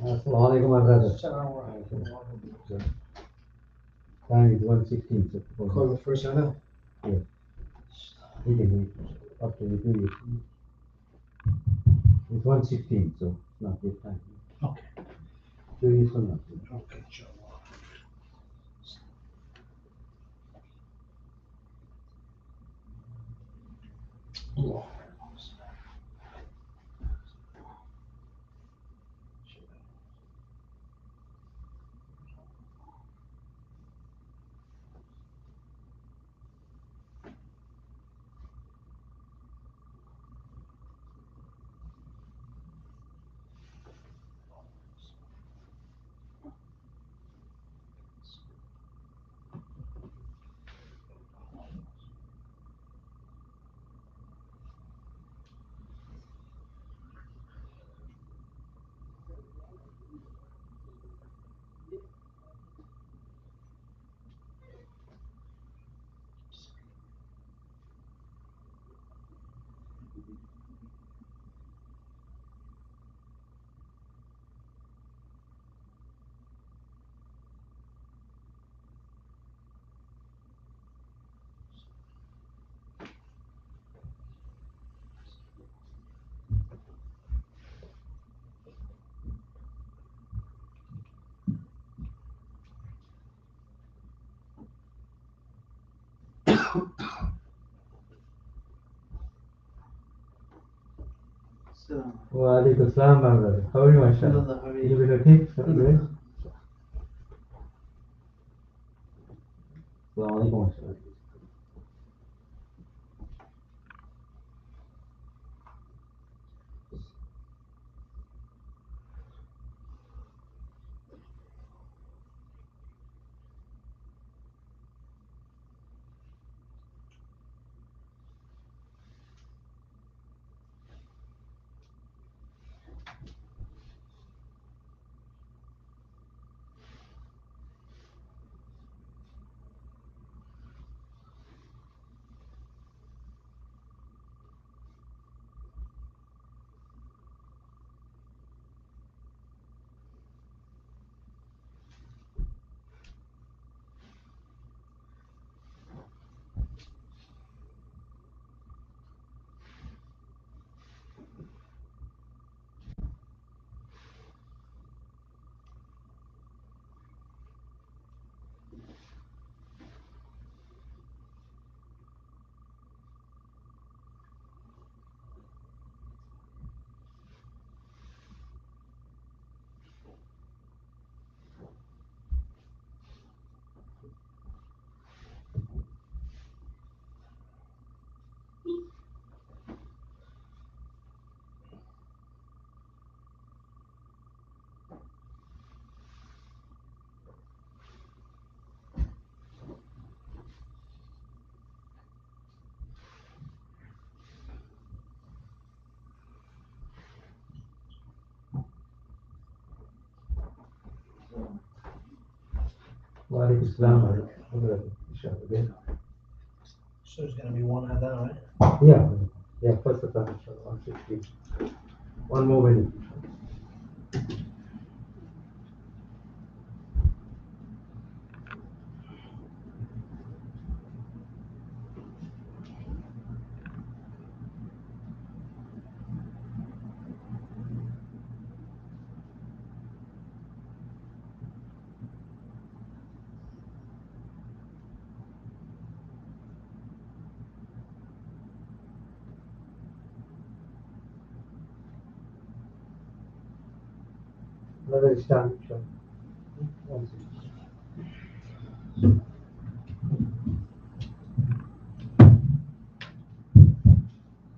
Assalamu alaikum, my brother. Assalamu alaikum. Time is 1:16. So Call the first one. yes, we can do it after we do it. It's 1:16, so it's not yet time. Okay. Do you so much? Okay, inshallah. Allah. Wa alaikum assalam, my brother. How are you, mashallah? You been okay? Good. Assalamu alaikum, mashallah. Wa alaikum assalam, my brother. Inshallah. So it's going to be one adhan, right? Yeah, first of all, inshallah, 1:16. One more minute. Another Islamic show. 1:16.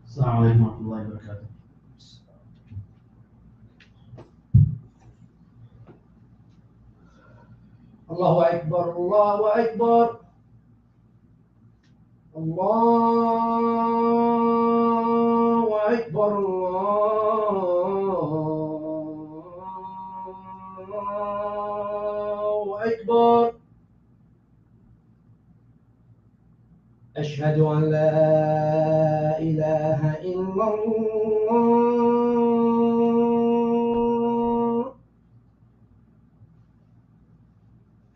السلام عليكم ورحمة الله وبركاته. الله أكبر الله أكبر الله أكبر الله أكبر أشهد أن لا إله إلا الله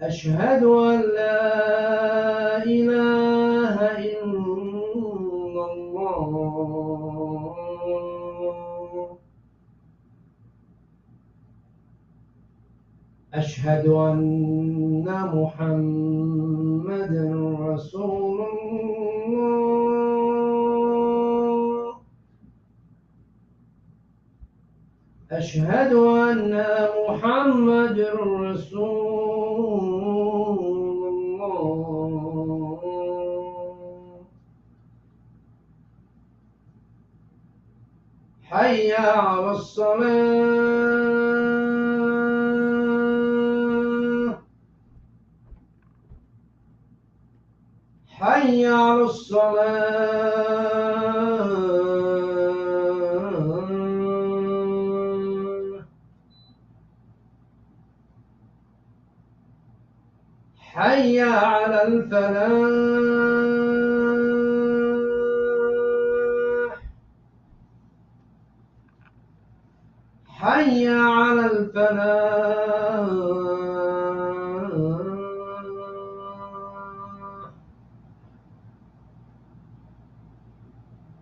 أشهد أن لا إله إلا الله أشهد أن محمد رسول الله أشهد أن محمد رسول الله حي على الصلاة حي على الصلاة حي على الفلاح حي على الفلاح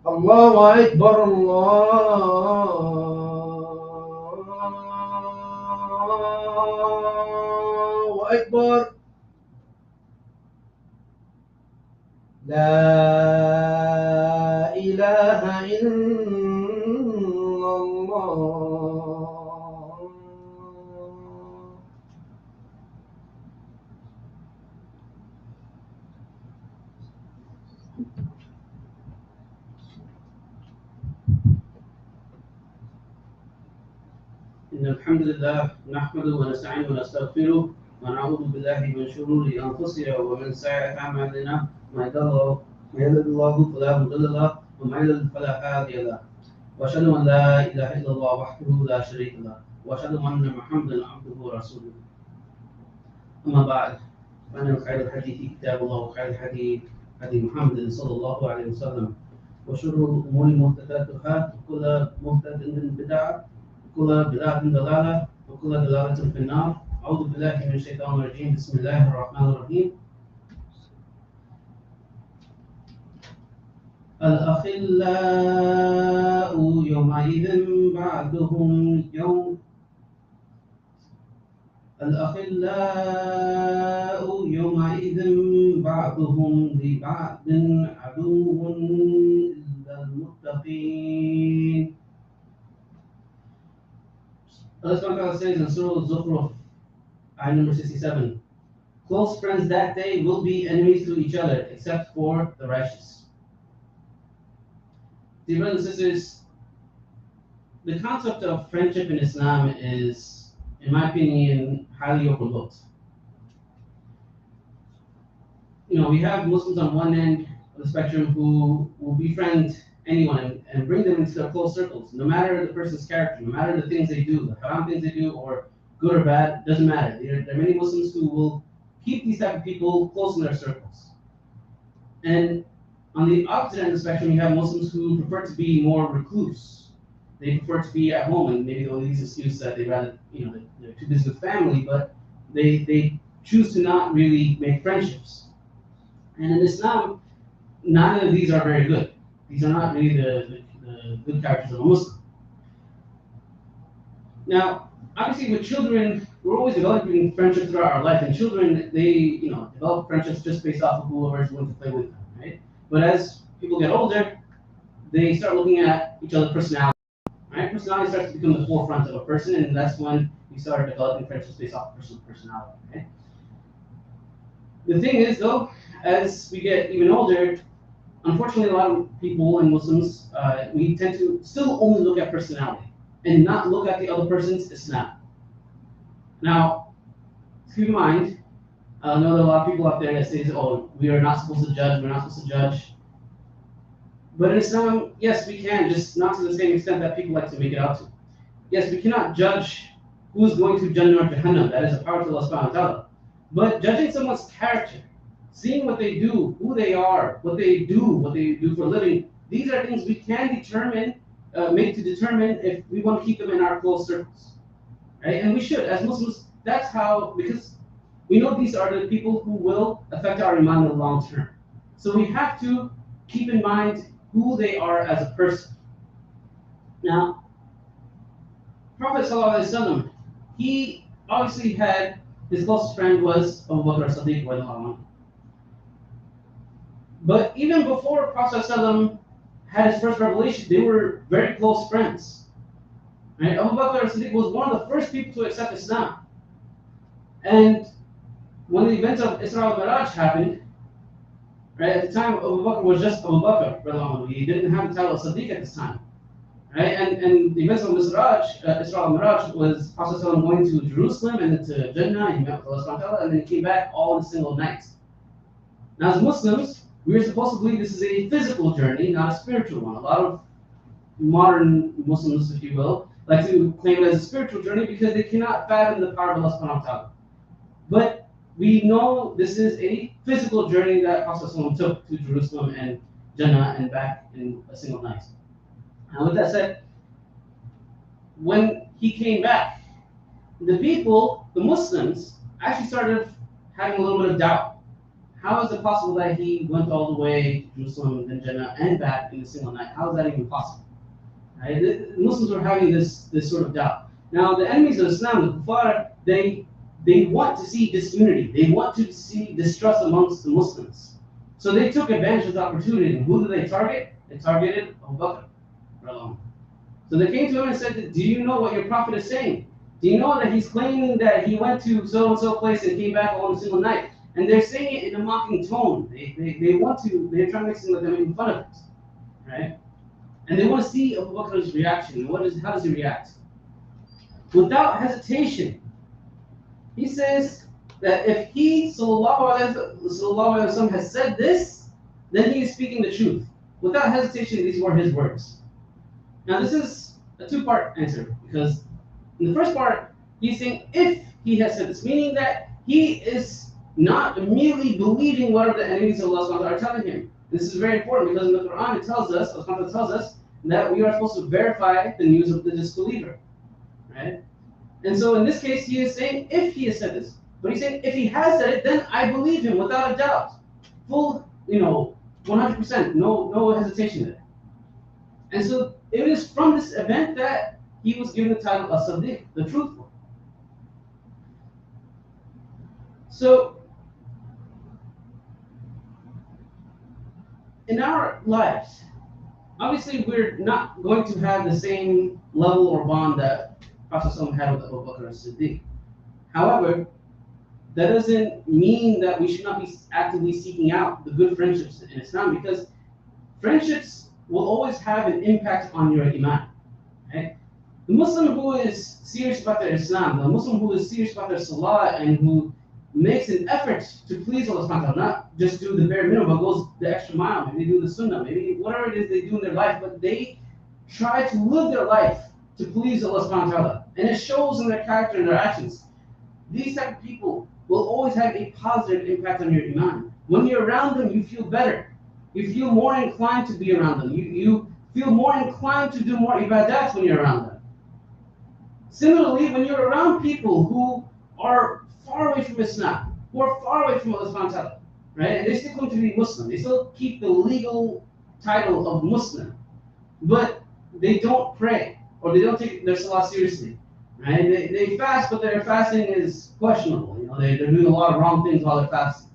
الله أكبر الله أكبر لا إله إلا الله إن الحمد لله نحمده ونستعينه ونستغفره ونعوذ بالله من شرور أنفسنا ومن سيئات أعمالنا من يهد الله فلا مضل له ومن يضلل فلا هادي له وأشهد أن لا إله إلا الله وحده لا شريك له وأشهد أن محمدا عبده ورسوله أما بعد فإن خير الحديث كتاب الله وخير الحديث هدي محمد صلى الله عليه وسلم وشر الأمور محدثاتها وكل محدثة بدعة وكل بدعة ضلالة وكل ضلالة في النار أعوذ بالله من الشيطان الرجيم بسم الله الرحمن الرحيم الأخلاء يومئذ بعضهم يوم الأخلاء يومئذ بعضهم لبعض عدو إلا المتقين. Allah SWT says in Surah Al-Zukhruf, ayah number 67, close friends that day will be enemies to each other except for the righteous. Dear brothers and sisters, the concept of friendship in Islam is, in my opinion, highly overlooked. You know, we have Muslims on one end of the spectrum who will befriend anyone and bring them into their close circles, no matter the person's character, no matter the things they do, the haram things they do, or good or bad, doesn't matter. There are many Muslims who will keep these type of people close in their circles. And on the opposite end of the spectrum, you have Muslims who prefer to be more recluse. They prefer to be at home, and maybe they'll use this excuse that they rather, they're too busy with family, but they choose to not really make friendships. And in Islam, none of these are very good. These are not really the good characters of a Muslim. Now, obviously, with children, we're always developing friendships throughout our life, and children, they develop friendships just based off of whoever is willing to play with them, right? But as people get older, they start looking at each other's personality. Right? Personality starts to become the forefront of a person, and that's when you start developing friendships based off of personal personality. Okay? The thing is, though, as we get even older, unfortunately, a lot of people and Muslims, we tend to still only look at personality and not look at the other person's Islam. Now, keep in mind, I know there are a lot of people out there that say, "Oh, we are not supposed to judge. We're not supposed to judge." But in Islam, yes, we can, just not to the same extent that people like to make it out to. Yes, we cannot judge who's going to Jannah or Jahannam. That is a power to Allah subhanahu wa ta'ala. But judging someone's character, seeing what they do, who they are, what they do for a living, these are things we can determine, make to determine if we want to keep them in our close circles. Right? And we should, as Muslims, that's how, because we know these are the people who will affect our iman in the long term. So we have to keep in mind who they are as a person. Now, Prophet ﷺ, he obviously had, his closest friend was Abu Bakr as-Siddiq radiallahu anhu. But even before Prophet ﷺ had his first revelation, they were very close friends. Right? Abu Bakr as-Siddiq was one of the first people to accept Islam. And when the events of Isra al-Miraj happened, right, at the time Abu Bakr was just Abu Bakr, he didn't have the title of Siddiq at this time. Right? And the events of Isra al-Miraj was Prophet ﷺ going to Jerusalem and then to Jannah, he met with Allah subhanahu wa ta'ala, and then he came back all in a single night. Now as Muslims, we are supposed to believe this is a physical journey, not a spiritual one. A lot of modern Muslims, if you will, like to claim it as a spiritual journey because they cannot fathom the power of Allah subhanahu wa ta'ala. But we know this is a physical journey that Prophet ﷺ took to Jerusalem and Jannah and back in a single night. Now with that said, when he came back, the people, the Muslims, actually started having a little bit of doubt. How is it possible that he went all the way to Jerusalem and Jannah and back in a single night? How is that even possible? Right? The Muslims were having this sort of doubt. Now the enemies of Islam, the Kuffar, they want to see disunity. They want to see distrust amongst the Muslims. So they took advantage of the opportunity. And who did they target? They targeted Abu Bakr. So they came to him and said, do you know what your prophet is saying? Do you know that he's claiming that he went to so-and-so place and came back all in a single night? And they're saying it in a mocking tone. They're trying to make it seem like they're making fun of it. Right? And they want to see Abu Bakr's reaction. How does he react? Without hesitation, he says that if he, sallallahu alaihi wasallam, has said this, then he is speaking the truth. Without hesitation, these were his words. Now this is a two-part answer, because in the first part, he's saying if he has said this, meaning that he is not immediately believing whatever the enemies of Allah are telling him. This is very important because in the Quran it tells us, Allah tells us, that we are supposed to verify the news of the disbeliever. Right? And so in this case, he is saying if he has said this. But he's saying if he has said it, then I believe him without a doubt. Full, 100%, no hesitation there. And so it is from this event that he was given the title of Sadiq, the truthful. So in our lives, obviously we're not going to have the same level or bond that Prophet ﷺ had with Abu Bakr as-Siddiq. However, that doesn't mean that we should not be actively seeking out the good friendships in Islam, because friendships will always have an impact on your iman. Right? The Muslim who is serious about their Islam, the Muslim who is serious about their salah and who makes an effort to please Allah subhanahu wa ta'ala, not just do the bare minimum, but goes the extra mile, maybe they do the sunnah, maybe whatever it is they do in their life, but they try to live their life to please Allah subhanahu wa ta'ala. And it shows in their character and their actions. These type of people will always have a positive impact on your iman. When you're around them, you feel better. You feel more inclined to be around them. You feel more inclined to do more ibadat when you're around them. Similarly, when you're around people who are far away from Islam, who are far away from Allah subhanahu wa ta'ala, right? And they still claim to be Muslim. They still keep the legal title of Muslim, but they don't pray or they don't take their salah seriously, right? They fast, but their fasting is questionable. They're doing a lot of wrong things while they're fasting.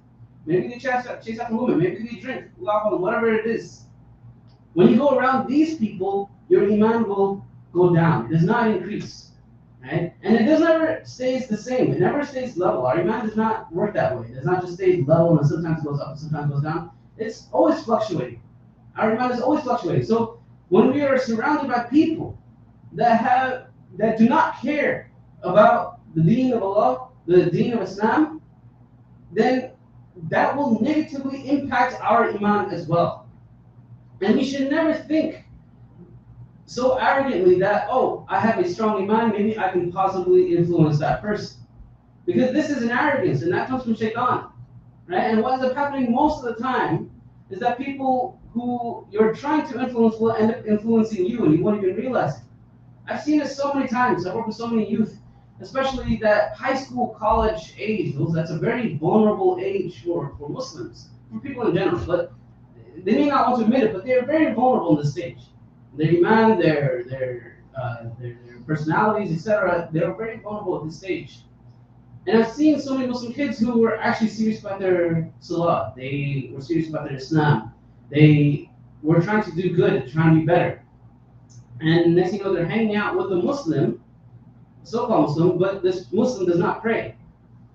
Maybe they chase after women. Maybe they drink, whatever it is. When you go around these people, your iman will go down. It does not increase. Right? And it does never stays the same. It never stays level. Our iman does not work that way. It does not just stay level and sometimes goes up and sometimes goes down. It's always fluctuating. Our iman is always fluctuating. So when we are surrounded by people that do not care about the deen of Allah, the deen of Islam, then that will negatively impact our iman as well. And we should never think so arrogantly that, I have a strong iman, maybe I can possibly influence that person. Because this is an arrogance, and that comes from shaitan. Right? And what ends up happening most of the time is that people who you're trying to influence will end up influencing you, and you won't even realize it. I've seen it so many times. I've worked with so many youth especially that high school, college age. That's a very vulnerable age for Muslims, for people in general. But they may not want to admit it, but they are very vulnerable in this stage. Their iman, their personalities, etc. They are very vulnerable at this stage. And I've seen so many Muslim kids who were actually serious about their salah. They were serious about their Islam. They were trying to do good, trying to be better. And next thing you know, they're hanging out with a Muslim, so-called Muslim, but this Muslim does not pray.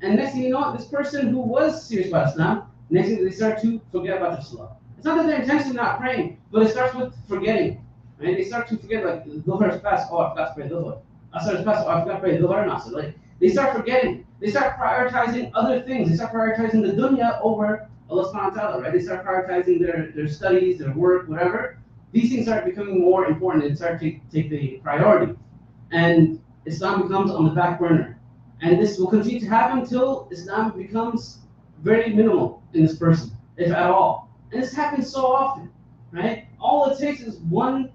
And next thing you know, this person who was serious about Islam, next thing they start to forget about their salah. It's not that they're intentionally not praying, but it starts with forgetting. Right? They start to forget, like, Dhuhr is past, oh, I forgot to pray Dhuhr. Asr is past, oh, I forgot to pray Dhuhr and Asr. Like, they start forgetting. They start prioritizing other things. They start prioritizing the dunya over Allah subhanahu wa ta'ala, right? They start prioritizing their studies, their work, whatever. These things start becoming more important and start to take the priority. And Islam becomes on the back burner. And this will continue to happen until Islam becomes very minimal in this person, if at all. And this happens so often, right? All it takes is one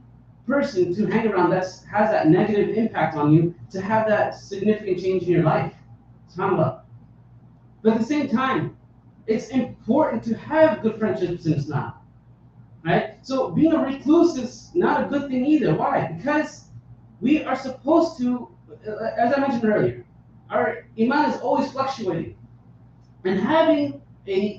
person to hang around that has that negative impact on you to have that significant change in your life. SubhanAllah. But at the same time, it's important to have good friendships in Islam, right? So being a recluse is not a good thing either. Why? Because we are supposed to, as I mentioned earlier, our iman is always fluctuating. And having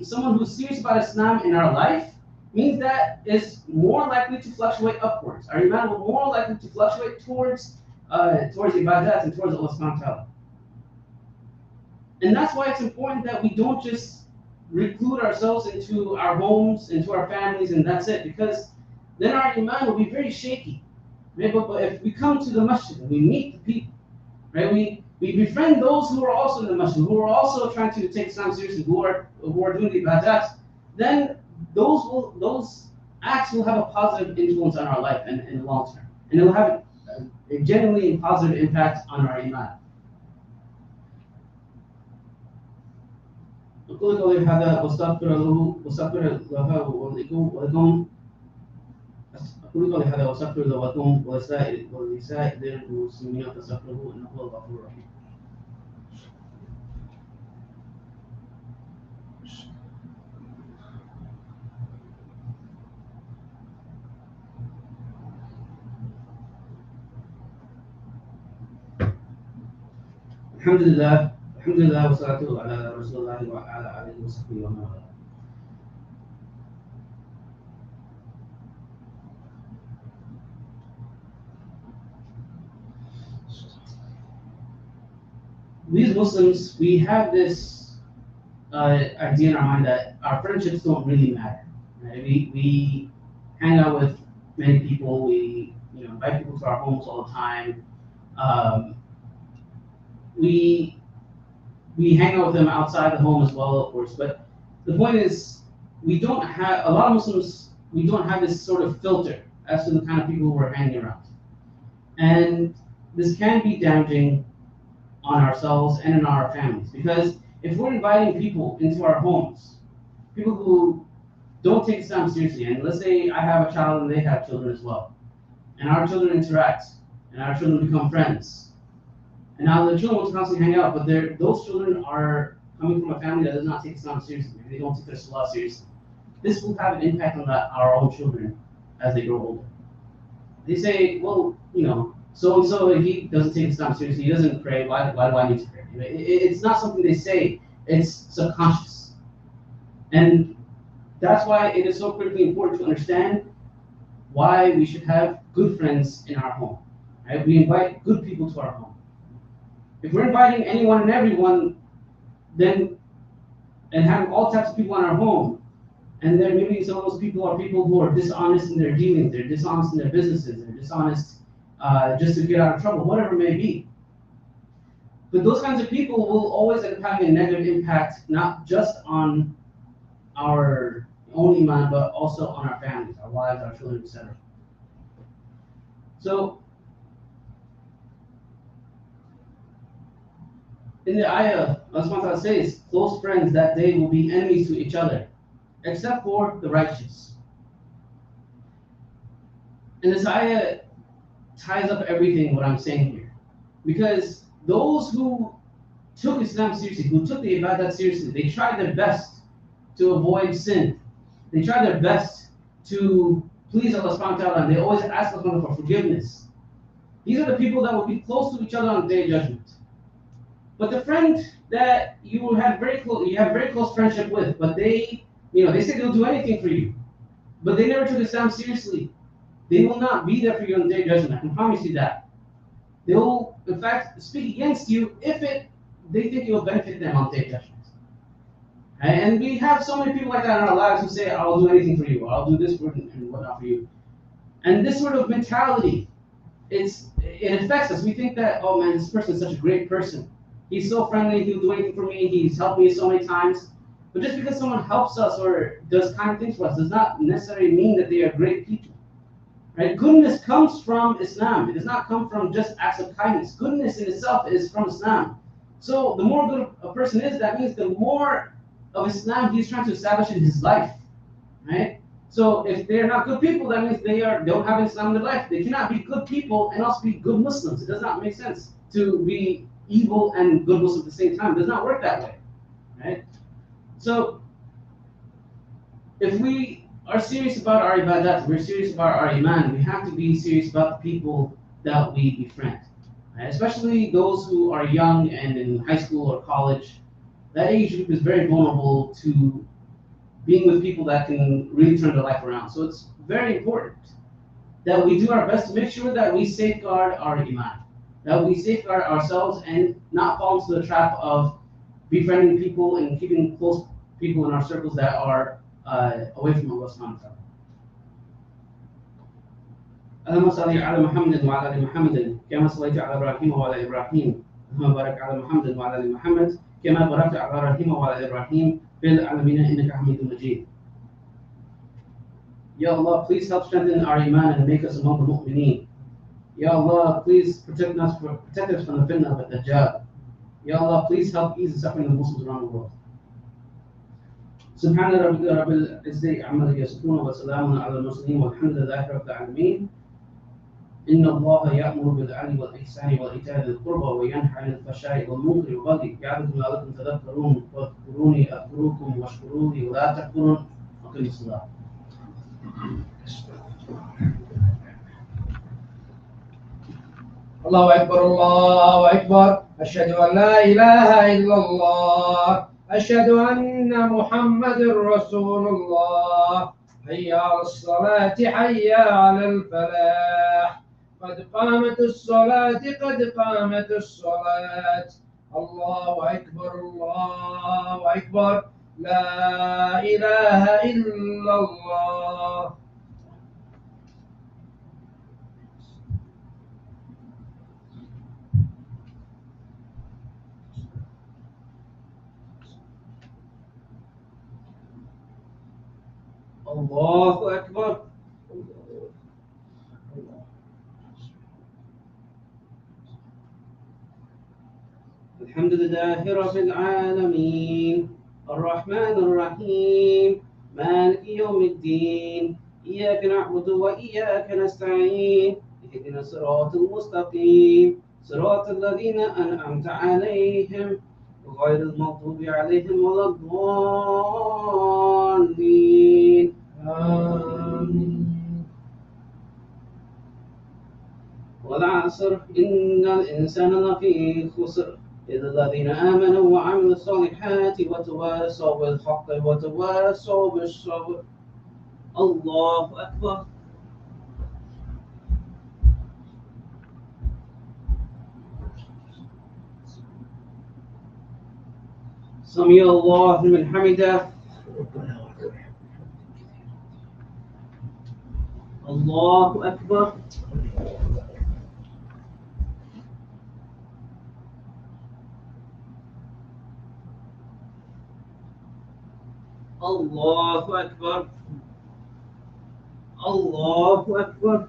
someone who's serious about Islam in our life means that it's more likely to fluctuate upwards. Our iman will more likely to fluctuate towards ibadat and towards Allah subhanahu wa ta'ala. And that's why it's important that we don't just reclude ourselves into our homes, into our families, and that's it. Because then our iman will be very shaky. Right? But if we come to the masjid and we meet the people, right? We befriend those who are also in the masjid, who are also trying to take Islam seriously, who are doing the ibadat, then those acts will have a positive influence on our life in the long term. And it will have a genuinely positive impact on our iman. أقول قولي هذا وأستغفر له ولكم أقول قولي هذا وأستغفر له ولكم ولسائر المسلمين فاستغفروه إنه هو الغفور الرحيم. الحمد لله والصلاة على رسول الله وعلى آله وصحبه ومن والاه. We as Muslims, we have this idea in our mind that our friendships don't really matter. Right? We hang out with many people. We invite people to our homes all the time. We hang out with them outside the home as well, of course. But the point is, we don't have a lot of Muslims. We don't have this sort of filter as to the kind of people we're hanging around, and this can be damaging on ourselves and in our families. Because if we're inviting people into our homes, people who don't take Islam seriously, and let's say I have a child and they have children as well, and our children interact, and our children become friends. And now the children want to constantly hang out, but those children are coming from a family that does not take Islam seriously. They don't take their salah seriously. This will have an impact on our own children as they grow older. They say, well, so-and-so, he doesn't take Islam seriously, he doesn't pray, why do I need to pray? It's not something they say, it's subconscious. And that's why it is so critically important to understand why we should have good friends in our home. Right? We invite good people to our home. If we're inviting anyone and everyone, then and having all types of people in our home, and then maybe some of those people are people who are dishonest in their dealings, they're dishonest in their businesses, they're dishonest just to get out of trouble, whatever it may be. But those kinds of people will always end up having a negative impact, not just on our own iman, but also on our families, our wives, our children, etc. So, in the ayah, Allah says, close friends that they will be enemies to each other, except for the righteous. And this ayah ties up everything what I'm saying here. Because those who took Islam seriously, who took the ibadat seriously, they tried their best to avoid sin. They tried their best to please Allah subhanahu wa ta'ala, and they always ask Allah for forgiveness. These are the people that will be close to each other on the day of judgment. But the friend that you have very close friendship with, but they say they'll do anything for you, but they never took Islam seriously. They will not be there for you on the day of judgment. I can promise you that. They will, in fact, speak against you if they think it will benefit them on the day of judgment. And we have so many people like that in our lives who say, "I'll do anything for you," or "I'll do this for and whatnot for you." And this sort of mentality, it affects us. We think that, oh man, this person is such a great person. He's so friendly. He'll do anything for me. He's helped me so many times. But just because someone helps us or does kind things for us does not necessarily mean that they are great people. Right? Goodness comes from Islam. It does not come from just acts of kindness. Goodness in itself is from Islam. So the more good a person is, that means the more of Islam he's trying to establish in his life. Right? So if they're not good people, that means they don't have Islam in their life. They cannot be good people and also be good Muslims. It does not make sense to be evil and good Muslims at the same time. It does not work that way. Right? So if we are serious about our ibadat, we're serious about our iman, we have to be serious about the people that we befriend. Right? Especially those who are young and in high school or college. That age group is very vulnerable to being with people that can really turn their life around. So it's very important that we do our best to make sure that we safeguard our iman, that we safeguard ourselves and not fall into the trap of befriending people and keeping close people in our circles that are away from Allah subhanahu wa ta'ala. اللهم صل على محمد وعلى ال محمد كما صليت على ابراهيم وعلى ابراهيم اللهم بارك على محمد وعلى ال محمد كما باركت على ابراهيم وعلى ابراهيم في العالمين انك حميد مجيد. Ya Allah, please help strengthen our iman and make us among the mu'mineen. Ya Allah, please protect us from the fitna of the Dajjal. Ya Allah, please help ease the suffering of Muslims around the world. سبحان ربك رب العزة عما يصفون وسلام على المرسلين والحمد لله رب العالمين. إن الله يأمر بالعدل والإحسان وإيتاء ذي القربى وينهى عن الفحشاء والمنكر والبغي يعظكم لعلكم تذكرون واذكروني أذكركم واشكروا لي ولا تكفرون وأقيموا الصلاة. الله أكبر الله أكبر أشهد أن لا إله إلا الله أشهد أن محمد رسول الله حي على الصلاة حي على الفلاح قد قامت الصلاة قد قامت الصلاة الله أكبر لا إله إلا الله. الله أكبر. الحمد لله رب العالمين الرحمن الرحيم مالك يوم الدين إياك نعبد وإياك نستعين اهدنا الصراط المستقيم صراط الذين أنعمت عليهم غير المغضوب عليهم ولا الضالين آمين. والعصر إن الإنسان لفي خسر إلا الذين آمنوا وعملوا الصالحات وتواصوا بالحق وتواصوا بالصبر. الله أكبر. سمع الله لمن حمده. الله أكبر. الله أكبر. الله أكبر.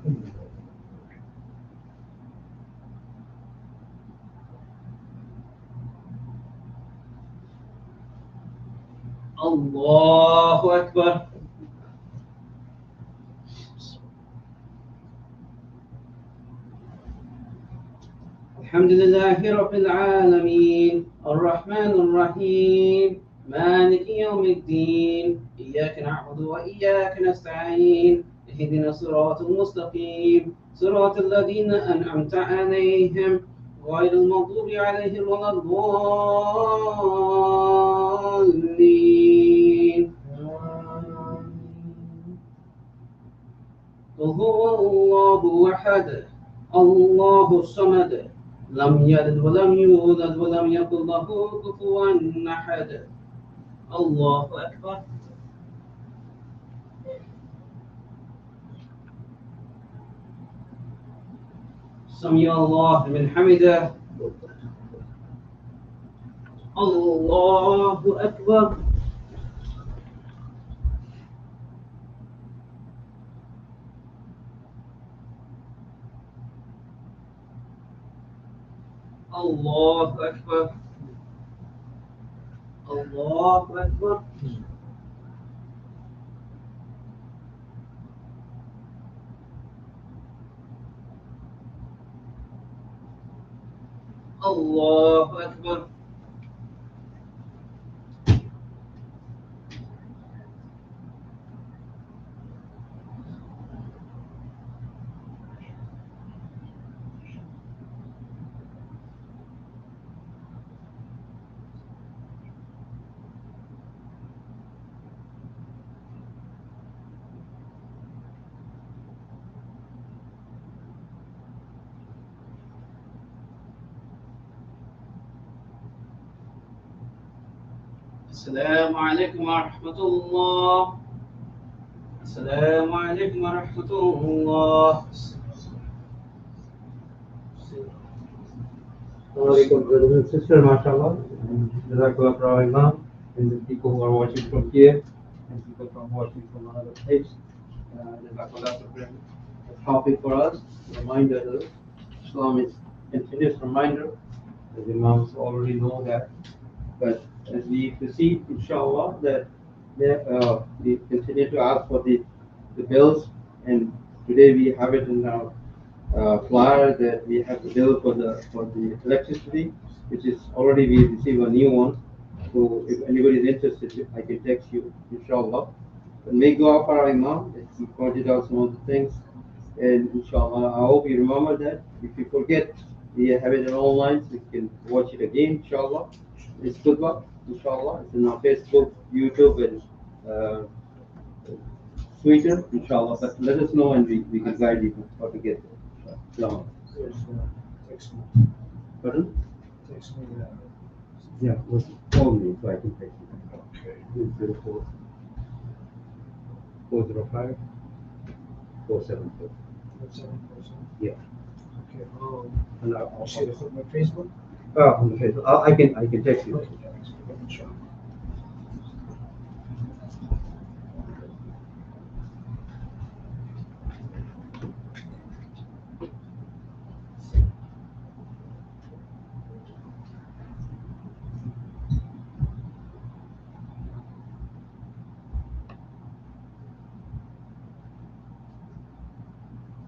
الله أكبر. الحمد لله رب العالمين الرحمن الرحيم مالك يوم الدين إياك نعبد وإياك نستعين اهدنا الصراط المستقيم صراط الذين أنعمت عليهم غير المغضوب عليهم ولا الضالين قل هو الله أحد الله الصمد لم يلد ولم يولد ولم يكن له كفوا أحد الله أكبر سمع الله من حمده الله أكبر الله أكبر الله أكبر الله أكبر السلام عليكم ورحمة الله السلام عليكم ورحمة الله Assalamualaikum brothers and sisters, mashallah. Jazakallah for our Imam and the people who are watching from here and people from watching from another place. Jazakallah for bringing a topic for us, reminder that Islam is continuous reminder. The Imams already know that. But as we proceed, inshallah, that we continue to ask for the bills, and today we have it in our flyer that we have the bill for the electricity, which is already we received a new one. So if anybody is interested, I can text you, inshallah. But may go up our Imam, he pointed out some of the things, and inshallah, I hope you remember that. If you forget, we have it online, so you can watch it again, inshallah. It's khutbah, inshallah. It's in our Facebook, YouTube, and Twitter, inshallah. But let us know and we can guide you how to get there. Inshallah. Text me. Pardon? Text me. Yeah, call me so I can text you. Okay. 204 405 474. 47%. Yeah. Okay. And I'll see the khutbah on Facebook. on the Facebook. I can text you. Okay.